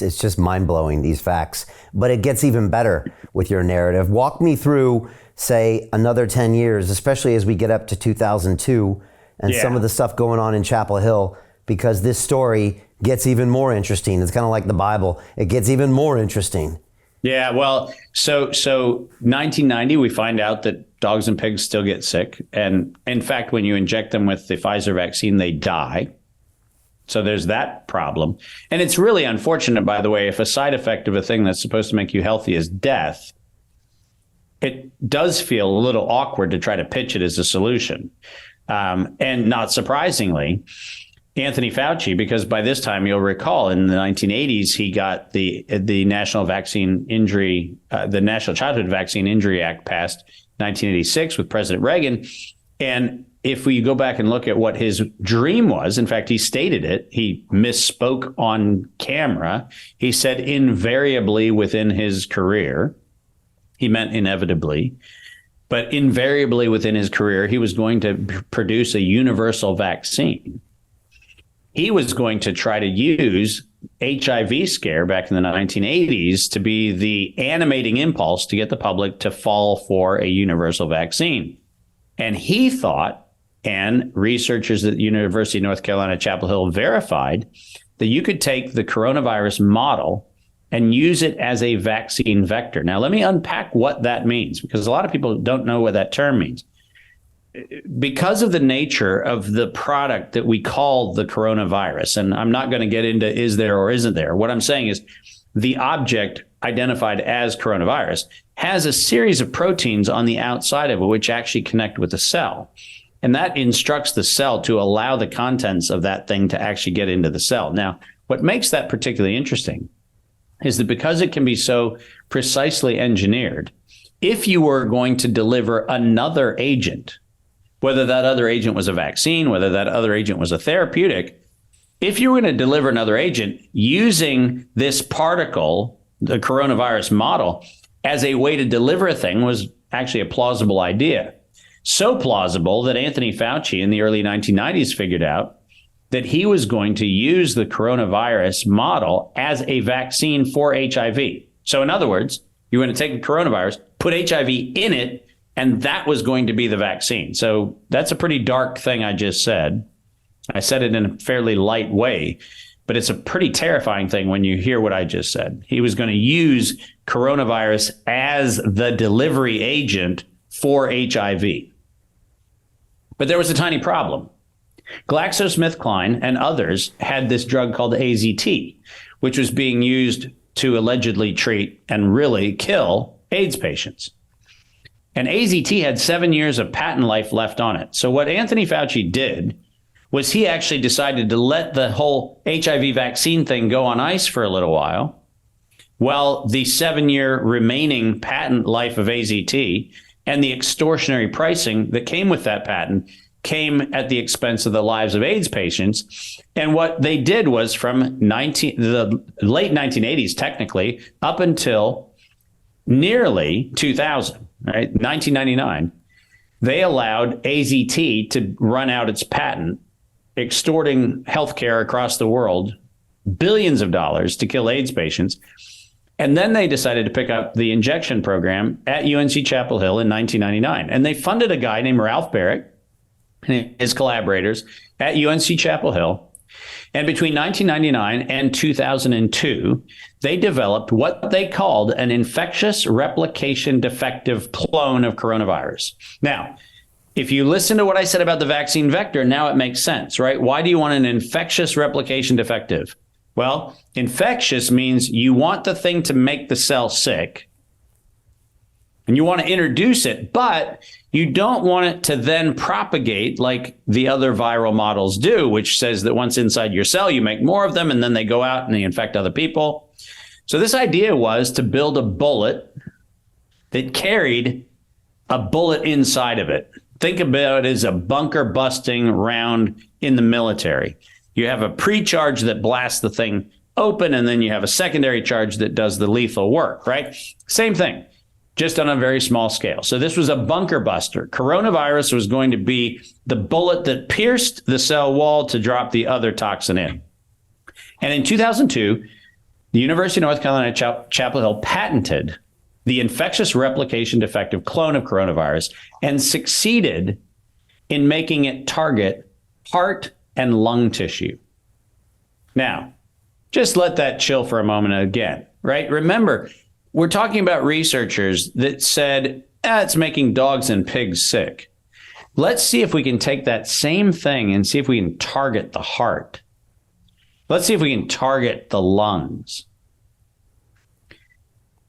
It's just mind-blowing, these facts. But it gets even better with your narrative. Walk me through, say, another 10 years, especially as we get up to 2002 and some of the stuff going on in Chapel Hill, because this story gets even more interesting. It's kind of like the Bible. It gets even more interesting. Yeah, well, so 1990, we find out that dogs and pigs still get sick. And in fact, when you inject them with the Pfizer vaccine, they die. So there's that problem. And it's really unfortunate, by the way, if a side effect of a thing that's supposed to make you healthy is death, it does feel a little awkward to try to pitch it as a solution. And not surprisingly, Anthony Fauci, because by this time, you'll recall, in the 1980s, he got the National Vaccine Injury, the National Childhood Vaccine Injury Act passed 1986 with President Reagan. And if we go back and look at what his dream was, in fact, he stated it, he misspoke on camera. He said invariably within his career, he meant inevitably, but invariably within his career, he was going to produce a universal vaccine. He was going to try to use HIV scare back in the 1980s to be the animating impulse to get the public to fall for a universal vaccine. And he thought, and researchers at the University of North Carolina, Chapel Hill verified, that you could take the coronavirus model and use it as a vaccine vector. Now, let me unpack what that means, because a lot of people don't know what that term means. Because of the nature of the product that we call the coronavirus, and I'm not going to get into is there or isn't there. What I'm saying is the object identified as coronavirus has a series of proteins on the outside of it which actually connect with the cell. And that instructs the cell to allow the contents of that thing to actually get into the cell. Now, what makes that particularly interesting is that because it can be so precisely engineered, if you were going to deliver another agent, whether that other agent was a vaccine, whether that other agent was a therapeutic, if you were going to deliver another agent using this particle, the coronavirus model, as a way to deliver a thing was actually a plausible idea. So plausible that Anthony Fauci in the early 1990s figured out that he was going to use the coronavirus model as a vaccine for HIV. So in other words, you're going to take the coronavirus, put HIV in it, and that was going to be the vaccine. So that's a pretty dark thing I just said. I said it in a fairly light way, but it's a pretty terrifying thing when you hear what I just said. He was going to use coronavirus as the delivery agent for HIV. But there was a tiny problem. GlaxoSmithKline and others had this drug called AZT, which was being used to allegedly treat and really kill AIDS patients. And AZT had 7 years of patent life left on it. So what Anthony Fauci did was he actually decided to let the whole HIV vaccine thing go on ice for a little while the 7-year remaining patent life of AZT and the extortionary pricing that came with that patent came at the expense of the lives of AIDS patients. And what they did was from the late 1980s, technically, up until nearly 2000, right, 1999, they allowed AZT to run out its patent, extorting healthcare across the world, billions of dollars to kill AIDS patients. And then they decided to pick up the injection program at UNC Chapel Hill in 1999. And they funded a guy named Ralph Barrett and his collaborators at UNC Chapel Hill. And between 1999 and 2002, they developed what they called an infectious replication defective clone of coronavirus. Now, if you listen to what I said about the vaccine vector, now it makes sense, right? Why do you want an infectious replication defective? Well, infectious means you want the thing to make the cell sick and you want to introduce it, but you don't want it to then propagate like the other viral models do, which says that once inside your cell, you make more of them and then they go out and they infect other people. So this idea was to build a bullet that carried a bullet inside of it. Think about it as a bunker busting round in the military. You have a pre-charge that blasts the thing open, and then you have a secondary charge that does the lethal work, right? Same thing, just on a very small scale. So this was a bunker buster. Coronavirus was going to be the bullet that pierced the cell wall to drop the other toxin in. And in 2002, The University of North Carolina Chapel Hill patented the infectious replication defective clone of coronavirus and succeeded in making it target heart and lung tissue. Now, just let that chill for a moment again, right? Remember, we're talking about researchers that said, it's making dogs and pigs sick. Let's see if we can take that same thing and see if we can target the heart. Let's see if we can target the lungs.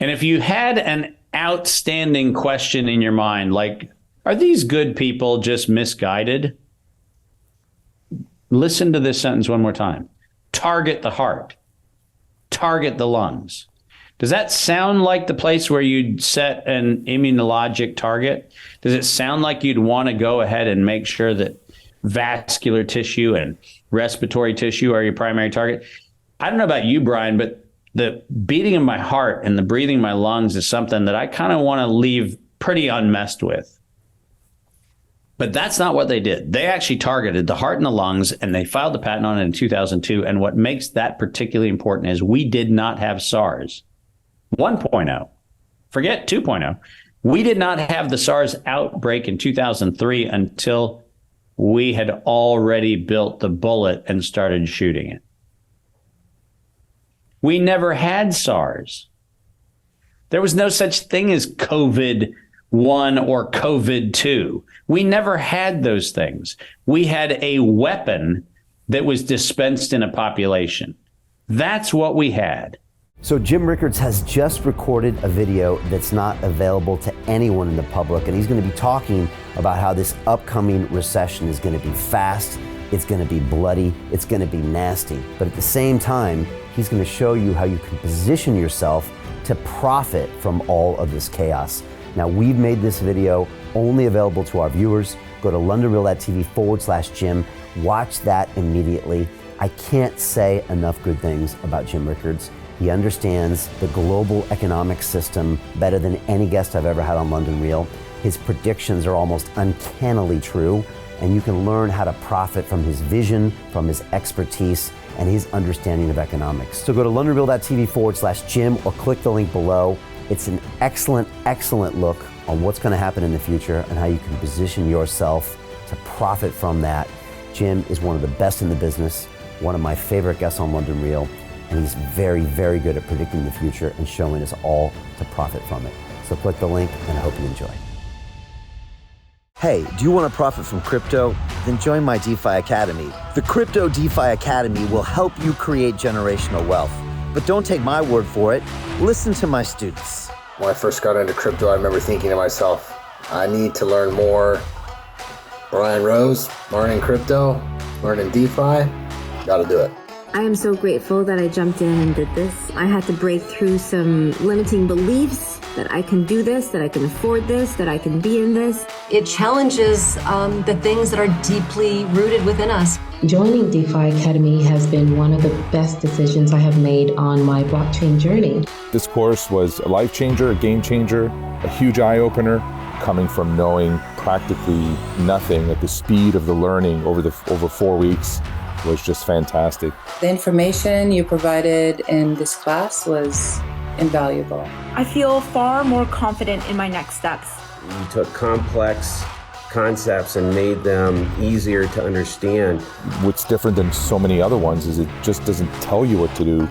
And if you had an outstanding question in your mind, like, are these good people just misguided? Listen to this sentence one more time. Target the heart. Target the lungs. Does that sound like the place where you'd set an immunologic target? Does it sound like you'd want to go ahead and make sure that vascular tissue and respiratory tissue are your primary target? I don't know about you, Brian, but the beating of my heart and the breathing of my lungs is something that I kind of want to leave pretty unmessed with. But that's not what they did. They actually targeted the heart and the lungs, and they filed the patent on it in 2002. And what makes that particularly important is we did not have SARS 1.0. Forget 2.0. We did not have the SARS outbreak in 2003 until we had already built the bullet and started shooting it. We never had SARS. There was no such thing as COVID-1 or COVID-2. We never had those things. We had a weapon that was dispensed in a population. That's what we had. So Jim Rickards has just recorded a video that's not available to anyone in the public, and he's going to be talking about how this upcoming recession is going to be fast, it's going to be bloody, it's going to be nasty. But at the same time, he's going to show you how you can position yourself to profit from all of this chaos. Now, we've made this video only available to our viewers. Go to londonreal.tv/Jim. Watch that immediately. I can't say enough good things about Jim Rickards. He understands the global economic system better than any guest I've ever had on London Real. His predictions are almost uncannily true, and you can learn how to profit from his vision, from his expertise, and his understanding of economics. So go to londonreal.tv/Jim or click the link below. It's an excellent, excellent look on what's going to happen in the future and how you can position yourself to profit from that. Jim is one of the best in the business, one of my favorite guests on London Real, and he's very, very good at predicting the future and showing us all to profit from it. So click the link, and I hope you enjoy. Hey, do you want to profit from crypto? Then join my DeFi Academy. The Crypto DeFi Academy will help you create generational wealth. But don't take my word for it. Listen to my students. When I first got into crypto, I remember thinking to myself, I need to learn more. Brian Rose, learning crypto, learning DeFi, gotta do it. I am so grateful that I jumped in and did this. I had to break through some limiting beliefs that I can do this, that I can afford this, that I can be in this. It challenges the things that are deeply rooted within us. Joining DeFi Academy has been one of the best decisions I have made on my blockchain journey. This course was a life changer, a game changer, a huge eye-opener, coming from knowing practically nothing at the speed of the learning over 4 weeks was just fantastic. The information you provided in this class was invaluable. I feel far more confident in my next steps. You took complex concepts and made them easier to understand. What's different than so many other ones is it just doesn't tell you what to do.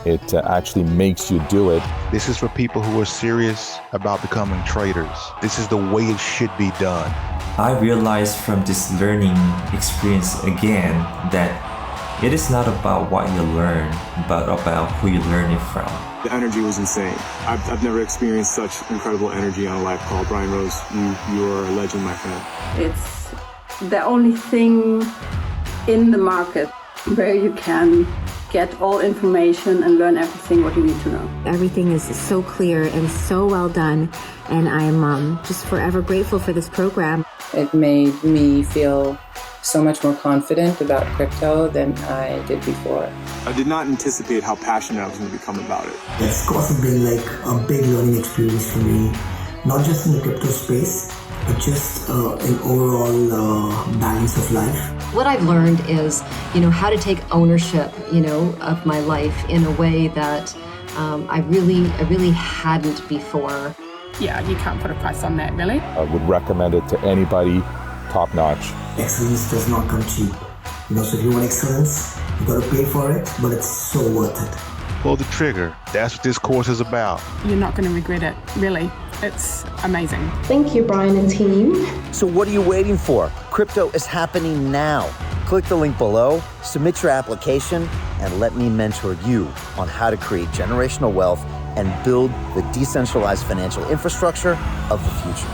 It actually makes you do it. This is for people who are serious about becoming traders. This is the way it should be done. I realized from this learning experience again that it is not about what you learn, but about who you learn it from. The energy was insane. I've never experienced such incredible energy on a live call. Brian Rose, you are a legend, my friend. It's the only thing in the market where you can get all information and learn everything what you need to know. Everything is so clear and so well done, and I'm just forever grateful for this program. It made me feel so much more confident about crypto than I did before. I did not anticipate how passionate I was going to become about it. It's also been like a big learning experience for me, not just in the crypto space, but just an overall balance of life. What I've learned is, how to take ownership, of my life in a way that I really hadn't before. Yeah, you can't put a price on that, really. I would recommend it to anybody, top notch. Excellence does not come cheap. So if you want excellence, you gotta pay for it, but it's so worth it. Pull the trigger. That's what this course is about. You're not going to regret it, really. It's amazing. Thank you, Brian and team. So what are you waiting for? Crypto is happening now. Click the link below, submit your application, and let me mentor you on how to create generational wealth and build the decentralized financial infrastructure of the future.